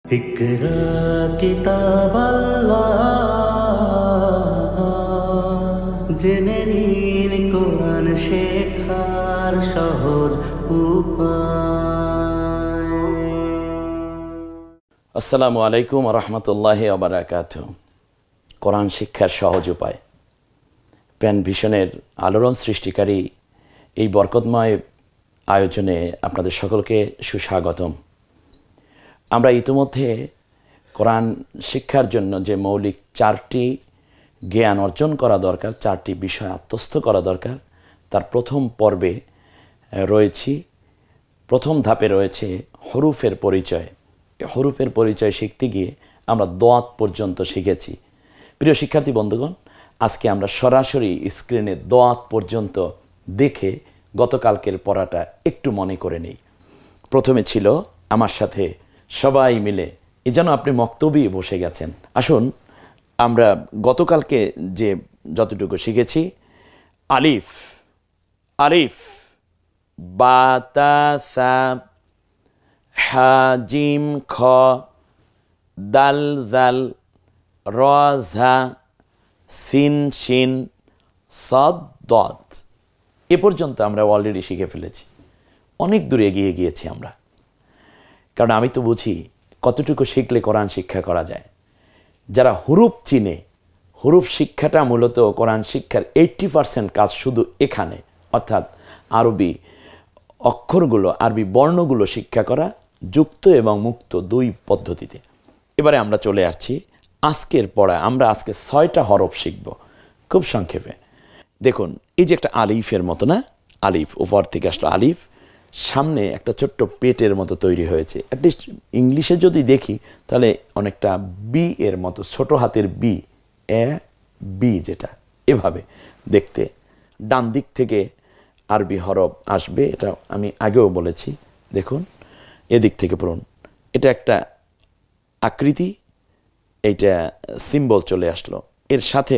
ইকরা কিতাব আল্লাহ, জেনে নিন কোরআন শেখার সহজ উপায়। আসসালামু আলাইকুম রহমতুল্লাহি ওয়া বারাকাতুহু। কোরআন শিক্ষার সহজ উপায়। প্যান ভিশনের আলোড়ন সৃষ্টিকারী এই বরকতময় আয়োজনে আপনাদের সকলকে সুস্বাগতম। আমরা ইতিমধ্যে কোরআন শিক্ষার জন্য যে মৌলিক চারটি জ্ঞান অর্জন করা দরকার, চারটি বিষয় আত্মস্থ করা দরকার, তার প্রথম পর্বে রয়েছি। প্রথম ধাপে রয়েছে হরুফের পরিচয়। হরুফের পরিচয় শিখতে গিয়ে আমরা দোয়াত পর্যন্ত শিখেছি। প্রিয় শিক্ষার্থী বন্ধুগণ, আজকে আমরা সরাসরি স্ক্রিনে দোয়াত পর্যন্ত দেখে গতকালকের পড়াটা একটু মনে করে নেই। প্রথমে ছিল আমার সাথে সবাই মিলে, এ যেন আপনি মক্তবে বসে গেছেন। আসুন আমরা গতকালকে যে যতটুকু শিখেছি, আলিফ আলিফ, বা তা সা, হা জিম খ, দাল জাল, র ঝা, সিন শিন, সদ দদ। এ পর্যন্ত আমরা অলরেডি শিখে ফেলেছি। অনেক দূরে এগিয়ে গিয়েছি আমরা, কারণ আমি তো বুঝি কতটুকু শিখলে কোরআন শিক্ষা করা যায়। যারা হুরুফ চিনে, হুরুফ শিক্ষাটা মূলত কোরআন শিক্ষার 80% কাজ শুধু এখানে, অর্থাৎ আরবি অক্ষরগুলো, আরবি বর্ণগুলো শিক্ষা করা, যুক্ত এবং মুক্ত দুই পদ্ধতিতে। এবারে আমরা চলে আসছি আজকের পড়া। আমরা আজকে 6টা হরফ শিখব খুব সংক্ষেপে। দেখুন, এই যে একটা আলিফের মতো না, আলিফ উপর থেকে আসলো আলিফ, সামনে একটা ছোট্ট পেটের মতো তৈরি হয়েছে। অ্যাটলিস্ট ইংলিশে যদি দেখি তাহলে অনেকটা বি এর মতো, ছোট হাতের বি, এ বি, যেটা এভাবে দেখতে। ডান দিক থেকে আরবি হরফ আসবে, এটা আমি আগেও বলেছি। দেখুন, এদিক থেকে পড়ুন। এটা একটা আকৃতি, এইটা সিম্বল চলে আসলো। এর সাথে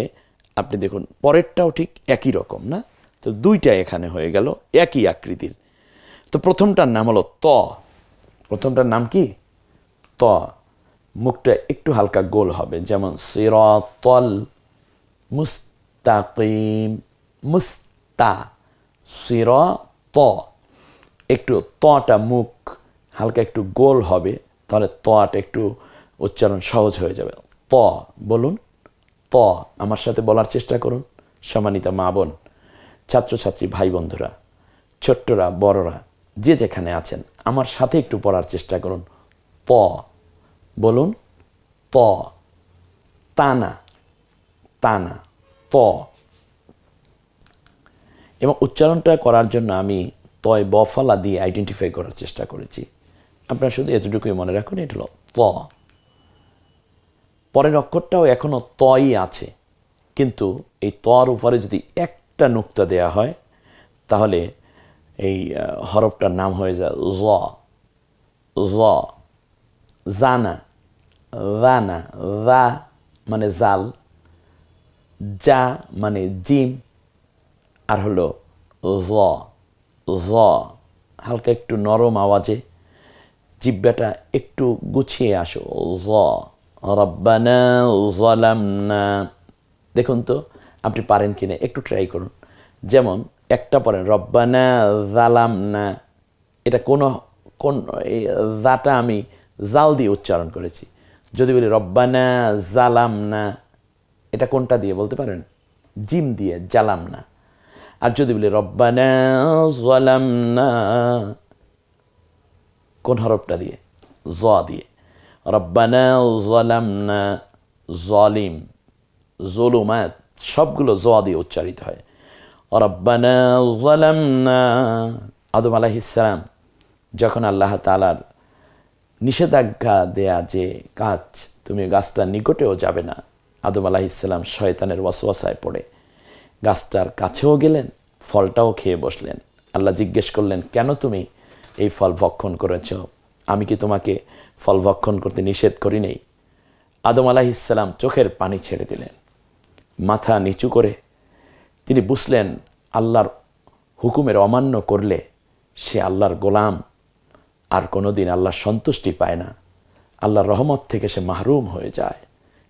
আপনি দেখুন পরেরটাও ঠিক একই রকম না, তো দুইটা এখানে হয়ে গেল একই আকৃতির। তো প্রথমটার নাম হলো ত। প্রথমটার নাম কি? ত। মুখটা একটু হালকা গোল হবে, যেমন সিরাতাল মুস্তাকিম, মুস্তা, সিরাত। একটু তটা মুখ হালকা একটু গোল হবে, তাহলে তটা একটু উচ্চারণ সহজ হয়ে যাবে। ত বলুন, ত। আমার সাথে বলার চেষ্টা করুন। সম্মানিত মা বোন, ছাত্রছাত্রী ভাই বন্ধুরা, ছোট্টরা বড়রা, যে যেখানে আছেন, আমার সাথে একটু পড়ার চেষ্টা করুন। ত বলুন, ত। তানা, তানা, ত। এবং উচ্চারণটা করার জন্য আমি তয় বফলা দিয়ে আইডেন্টিফাই করার চেষ্টা করেছি। আপনারা শুধু এতটুকুই মনে রাখুন, এটা হলো ত। পরের অক্ষরটাও এখনও তই আছে, কিন্তু এই তর উপরে যদি একটা নুক্তা দেয়া হয় তাহলে এই হরফটার নাম হয়ে যায় জ। জ। জানা, রানা, রা মানে জাল, যা মানে জিম, আর হলো জ। জ হালকা একটু নরম আওয়াজে, জিব্বাটা একটু গুছিয়ে আসো। জ। রব্বানা যালামনা। দেখুন তো আপনি পারেন কিনা, একটু ট্রাই করুন। যেমন একটা পড়েন, রব্বানা যালামনা। এটা কোন জাটা আমি জাল দিয়ে উচ্চারণ করেছি। যদি বলি রব্বানা জালামনা, এটা কোনটা দিয়ে বলতে পারেন? জিম দিয়ে, জালামনা। আর যদি বলি রব্বানা যালামনা, কোন হরফটা দিয়ে? জ দিয়ে। রব্বানা যালামনা, জালিম, জুলুমাত, সবগুলো জ দিয়ে উচ্চারিত হয়। রব্বানা যালামনা। আদম আলাইহিস সালাম যখন আল্লাহ তাআলার নিষেধাজ্ঞা দেয়া যে কাজ, তুমি গাছটার নিকটেও যাবে না, আদম আলাইহিস সালাম শয়তানের ওয়াসওয়াসায় পড়ে গাছটার কাছেও গেলেন, ফলটাও খেয়ে বসলেন। আল্লাহ জিজ্ঞেস করলেন, কেন তুমি এই ফল ভক্ষণ করেছ? আমি কি তোমাকে ফল ভক্ষণ করতে নিষেধ করি নাই? আদম আলাইহিস সালাম চোখের পানি ছেড়ে দিলেন। মাথা নিচু করে তিনি বুঝলেন, আল্লাহর হুকুমের অমান্য করলে সে আল্লাহর গোলাম, আর কোনোদিন আল্লাহর সন্তুষ্টি পায় না। আল্লাহর রহমত থেকে সে মাহরুম হয়ে যায়,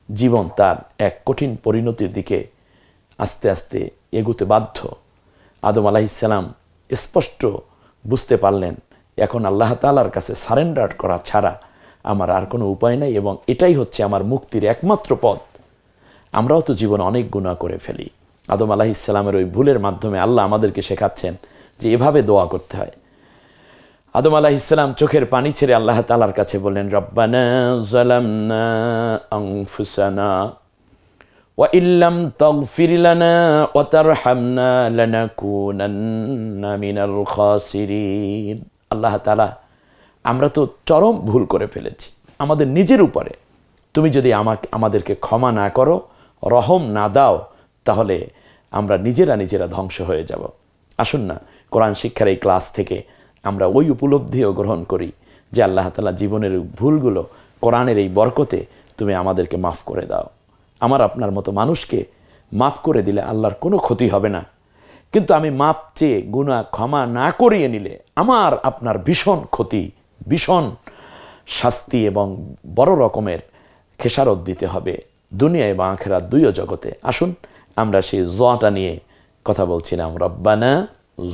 জীবন তার এক কঠিন পরিণতির দিকে আস্তে আস্তে এগুতে বাধ্য। আদম আলাইহিসসালাম স্পষ্ট বুঝতে পারলেন এখন আল্লাহ তাআলার কাছে সারেন্ডার করা ছাড়া আমার আর কোনো উপায় নাই, এবং এটাই হচ্ছে আমার মুক্তির একমাত্র পথ। আমরাও তো জীবনে অনেক গুনাহ করে ফেলি। আদম আলাইহিসসালামের ওই ভুলের মাধ্যমে আল্লাহ আমাদেরকে শেখাচ্ছেন যে এভাবে দোয়া করতে হয়। আদম আলাইহিসসালাম চোখের পানি ছেড়ে আল্লাহ তাআলার কাছে বললেন, রব্বানা যালামনা আনফুসানা ওয়া ইল্লাম তাগফির লানা ওয়া তারহামনা লানাকুনান্না মিনাল খাসিরিন। আল্লাহ তাআলা, আমরা তো চরম ভুল করে ফেলেছি আমাদের নিজের উপরে। তুমি যদি আমাদেরকে ক্ষমা না করো, রহম না দাও, তাহলে আমরা নিজেরা ধ্বংস হয়ে যাব। আসুন না কোরআন শিক্ষার এই ক্লাস থেকে আমরা ওই উপলব্ধিও গ্রহণ করি যে আল্লাহ তাআলা জীবনের ভুলগুলো কোরআনের এই বরকতে তুমি আমাদেরকে মাফ করে দাও। আমার আপনার মতো মানুষকে মাফ করে দিলে আল্লাহর কোনো ক্ষতি হবে না, কিন্তু আমি মাপ চেয়ে গুনাহ ক্ষমা না করিয়ে নিলে আমার আপনার ভীষণ ক্ষতি, ভীষণ শাস্তি এবং বড় রকমের খেসারত দিতে হবে দুনিয়া এবং আখিরাত দুইও জগতে। আসুন আমরা সেই জটা নিয়ে কথা বলছিলাম, রব্বানা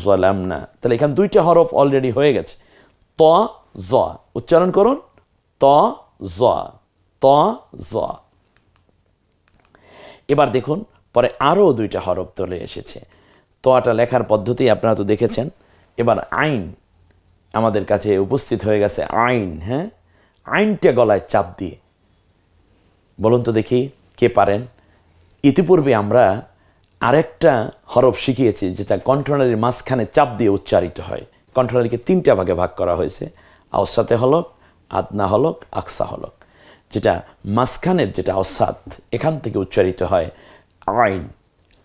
যালামনা। তাহলে এখানে দুইটা হরফ অলরেডি হয়ে গেছে, ত জ। উচ্চারণ করুন, ত জ, ত জ। এবার দেখুন পরে আরও দুইটা হরফ চলে এসেছে। তোয়াটা লেখার পদ্ধতি আপনারা তো দেখেছেন। এবার আইন আমাদের কাছে উপস্থিত হয়ে গেছে, আইন। হ্যাঁ, আইনটা গলায় চাপ দিয়ে বলুন তো দেখি কে পারেন। ইতিপূর্বে আমরা আরেকটা হরফ শিখিয়েছি যেটা কণ্ঠনালীর মাঝখানে চাপ দিয়ে উচ্চারিত হয়। কণ্ঠনালীকে তিনটা ভাগে ভাগ করা হয়েছে, আওসাতে হলক, আদনা হলক, আকসা হলক। যেটা মাঝখানের যেটা আওসাত, এখান থেকে উচ্চারিত হয় আইন,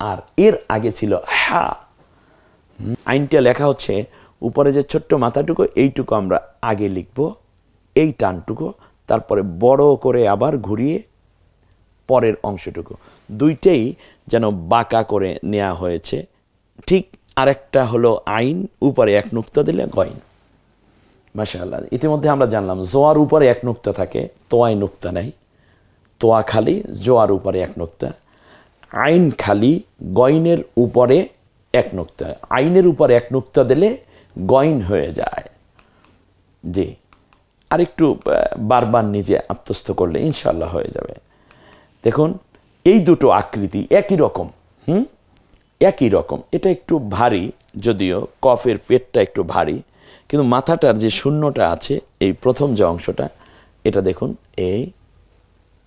আর এর আগে ছিল হা। আইনটা লেখা হচ্ছে উপরে যে ছোট্ট মাথাটুকু, এইটুকু আমরা আগে লিখব, এই টানটুকু, তারপরে বড় করে আবার ঘুরিয়ে পরের অংশটুকু, দুইটাই যেন বাঁকা করে নেওয়া হয়েছে। ঠিক আরেকটা হলো আইন, উপরে এক নুক্তা দিলে গইন। মাশাআল্লাহ, ইতিমধ্যে আমরা জানলাম জোয়ার উপরে এক নুক্তা থাকে, তোয়ায় নুক্তা নাই। তোয়া খালি, জোয়ার উপরে এক নুক্তা। আইন খালি, গইনের উপরে এক নুক্তা। আইনের উপরে এক নুক্তা দিলে গইন হয়ে যায়। জি, আরেকটু বারবার নিজে আত্মস্থ করলে ইনশাআল্লাহ হয়ে যাবে। দেখুন এই দুটো আকৃতি একই রকম, একই রকম। এটা একটু ভারী, যদিও কফের পেটটা একটু ভারী, কিন্তু মাথাটার যে শূন্যটা আছে, এই প্রথম যে অংশটা, এটা দেখুন, এই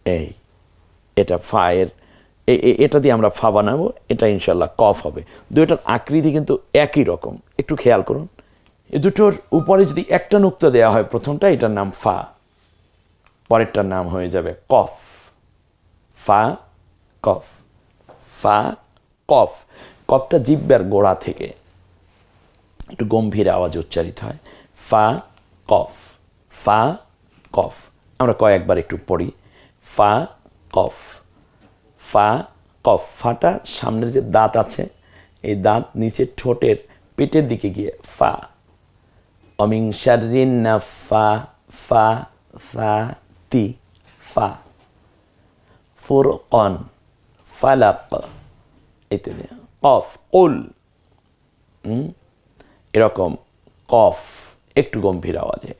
এই এটা ফায়ের, এটা দিয়ে আমরা ফা বানাবো, এটা ইনশাল্লাহ কফ হবে। দুইটার আকৃতি কিন্তু একই রকম, একটু খেয়াল করুন। এই দুটোর উপরে যদি একটা নুক্তা দেওয়া হয়, প্রথমটা এটার নাম ফা, পরেরটার নাম হয়ে যাবে কফ। ফা কফ, ফা কফ। কফটা জিহ্বার গোড়া থেকে একটু গম্ভীর আওয়াজ উচ্চারিত হয়, ফা কফ, ফা কফ। আমরা কয়েকবার একটু পড়ি, ফা কফ, ফা কফ। ফাটা সামনের যে দাঁত আছে, এই দাঁত নিচে ঠোঁটের পেটের দিকে গিয়ে ফা। অমিং শাররিন নাফা, ফা ফা তি, ফা। ফুরকান, ফালাক, ইত্যাদি। কফ, কুল, এরকম কফ একটু গম্ভীর আওয়াজে।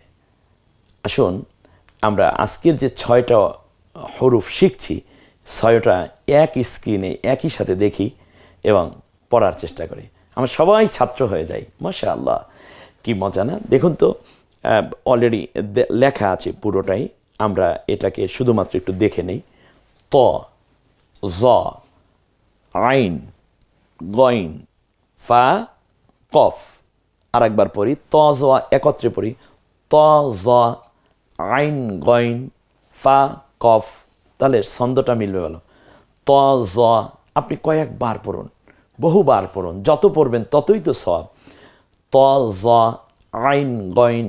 আসুন আমরা আজকের যে 6টা হরুফ শিখছি, 6টা এক স্ক্রিনে একই সাথে দেখি এবং পড়ার চেষ্টা করি। আমরা সবাই ছাত্র হয়ে যাই। মাশাআল্লাহ, কি মজা না? দেখুন তো, অলরেডি লেখা আছে পুরোটাই, আমরা এটাকে শুধুমাত্র একটু দেখে নেই। ত, জ, আইন, গইন, ফা, কফ। আর একবার পড়ি, ত জ একত্রে পড়ি, ত জ আইন গইন ফা কফ। তাহলে ছন্দটা মিলবে ভালো। ত জ, আপনি কয়েকবার পড়ুন, বহুবার পড়ুন, যত পড়বেন ততই তো সওয়াব। ত জ আইন গইন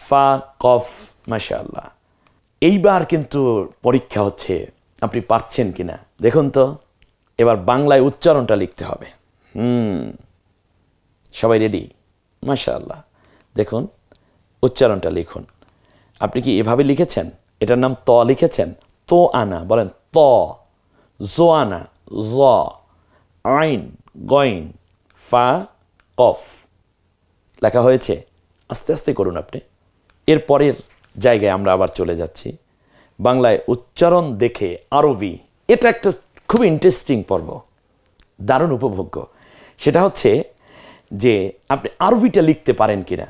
ফা কফ। মাশাআল্লাহ, এইবার কিন্তু পরীক্ষা হচ্ছে আপনি পারছেন কিনা। দেখুন তো, এবার বাংলায় উচ্চারণটা লিখতে হবে। সবাই রেডি? মাশাআল্লাহ, দেখুন উচ্চারণটা লিখুন। আপনি কি এভাবে লিখেছেন? এটার নাম ত লিখেছেন, তো আনা বলেন ত, জো আনা জ, আইন গইন ফা কফ লেখা হয়েছে। আস্তে আস্তে করুন আপনি। এর পরের জায়গায় আমরা আবার চলে যাচ্ছি, বাংলায় উচ্চারণ দেখে আরবি। এটা একটা খুব ইন্টারেস্টিং পর্ব, দারুণ উপভোগ্য। সেটা হচ্ছে যে আপনি আরবিটা লিখতে পারেন কিনা।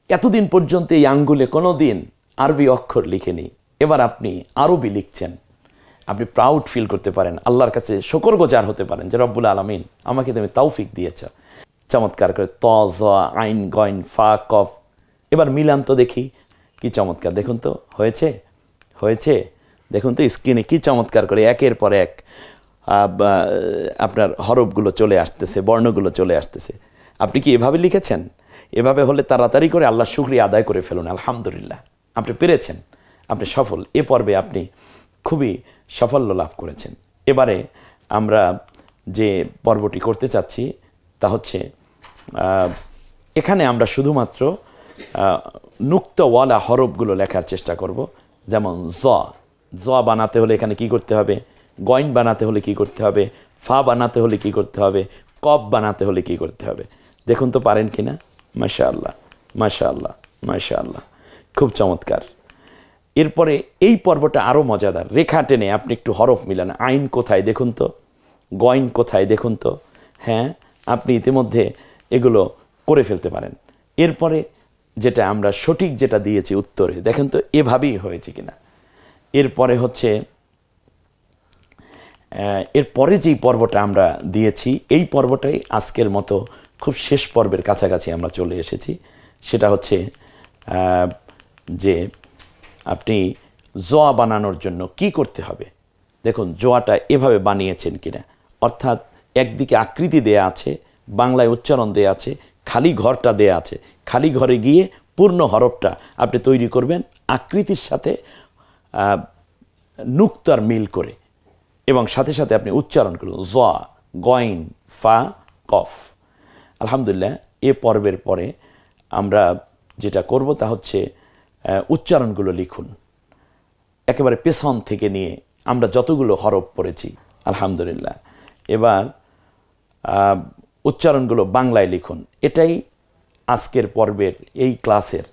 এতদিন পর্যন্ত এই আঙ্গুলে কোনো দিন আরবি অক্ষর লিখেনি, এবার আপনি আরবি লিখছেন। আপনি প্রাউড ফিল করতে পারেন, আল্লাহর কাছে শুকরগুজার হতে পারেন যে রব্বুল আলামিন আমাকে তুমি তৌফিক দিয়েছ। চমৎকার করে ত, জ, আইন গইন ফা কফ। এবার মিলান তো দেখি, কি চমৎকার। দেখুন তো হয়েছে, হয়েছে। দেখুন তো স্ক্রিনে কি চমৎকার করে একের পর এক আপনার হরফগুলো চলে আসতেছে, বর্ণগুলো চলে আসতেছে। আপনি কি এভাবে লিখেছেন? এভাবে হলে তাড়াতাড়ি করে আল্লাহ শুকরিয়া আদায় করে ফেলুন। আলহামদুলিল্লাহ, আপনি পেরেছেন, আপনি সফল। এ পর্বে আপনি খুবই সাফল্য লাভ করেছেন। এবারে আমরা যে পর্বটি করতে চাচ্ছি তা হচ্ছে, এখানে আমরা শুধুমাত্র নুক্তাওয়ালা হরফগুলো লেখার চেষ্টা করব। যেমন জ বানাতে হলে এখানে কি করতে হবে, গইন বানাতে হলে কি করতে হবে, ফা বানাতে হলে কি করতে হবে, কফ বানাতে হলে কি করতে হবে। দেখুন তো পারেন কি না। মাশাআল্লাহ, মাশাআল্লাহ, মাশাআল্লাহ, খুব চমৎকার। এরপরে এই পর্বটা আরও মজাদার। রেখা টেনে আপনি একটু হরফ মিলান। আইন কোথায় দেখুন তো, গইন কোথায় দেখুন তো। হ্যাঁ, আপনি ইতিমধ্যে এগুলো করে ফেলতে পারেন। এরপরে যেটা আমরা সঠিক যেটা দিয়েছি উত্তরে, দেখেন তো এভাবেই হয়েছে কিনা। এরপরে হচ্ছে এরপরে যেই পর্বটা আমরা দিয়েছি, এই পর্বটাই আজকের মতো খুব শেষ পর্বের কাছাকাছি আমরা চলে এসেছি। সেটা হচ্ছে যে আপনি জোয়া বানানোর জন্য কি করতে হবে। দেখুন জোয়াটা এভাবে বানিয়েছেন কিনা, অর্থাৎ একদিকে আকৃতি দেয়া আছে, বাংলায় উচ্চারণ দেয়া আছে, খালি ঘরটা দেয়া আছে। খালি ঘরে গিয়ে পূর্ণ হরফটা আপনি তৈরি করবেন আকৃতির সাথে নুক্তার মিল করে, এবং সাথে সাথে আপনি উচ্চারণ করুন জ, গইন, ফা, কফ। আলহামদুলিল্লাহ, এ পর্বের পরে আমরা যেটা করব তা হচ্ছে উচ্চারণগুলো লিখুন একেবারে পেছন থেকে নিয়ে, আমরা যতগুলো হরফ পড়েছি আলহামদুলিল্লাহ। এবার উচ্চারণগুলো বাংলায় লিখুন। এটাই আজকের পর্বের এই ক্লাসের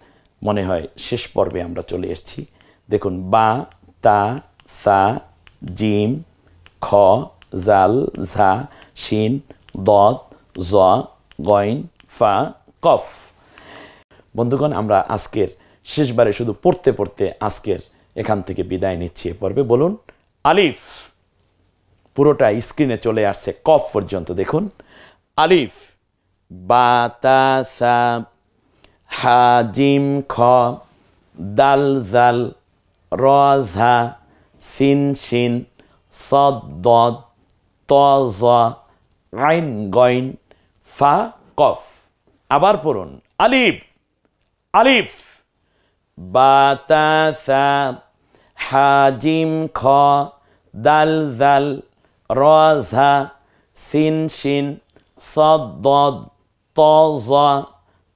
মনে হয় শেষ পর্বে আমরা চলে এসেছি। দেখুন বা, তা, সা, জিম, খ, জাল, ঝা, শিন, দদ, জ, গইন, ফা, কফ। বন্ধুগণ, আমরা আজকের শেষবারে শুধু পড়তে পড়তে আজকের এখান থেকে বিদায় নিচ্ছি। এ পর্বে বলুন আলিফ। পুরোটা স্ক্রিনে চলে আসছে কফ পর্যন্ত। দেখুন আলিফ, বা, তা, সা, হা, জিম, খ, দাল, জাল, র, ঝা, সিন, শিন, সদ, দদ, ত, জ, আইন, গইন, ফা, কফ। আবার পড়ুন আলিফ, আলিফ, বা, তা, সা, হা, জিম, খ, দাল, জাল, র, ঝা, সিন, শিন, সদ, দদ, ত, জ,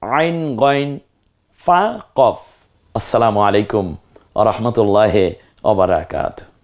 আইন, গইন, ফা, কফ। আসসালামু আলাইকুম ওয়া রাহমাতুল্লাহি ওয়া বারাকাতুহু।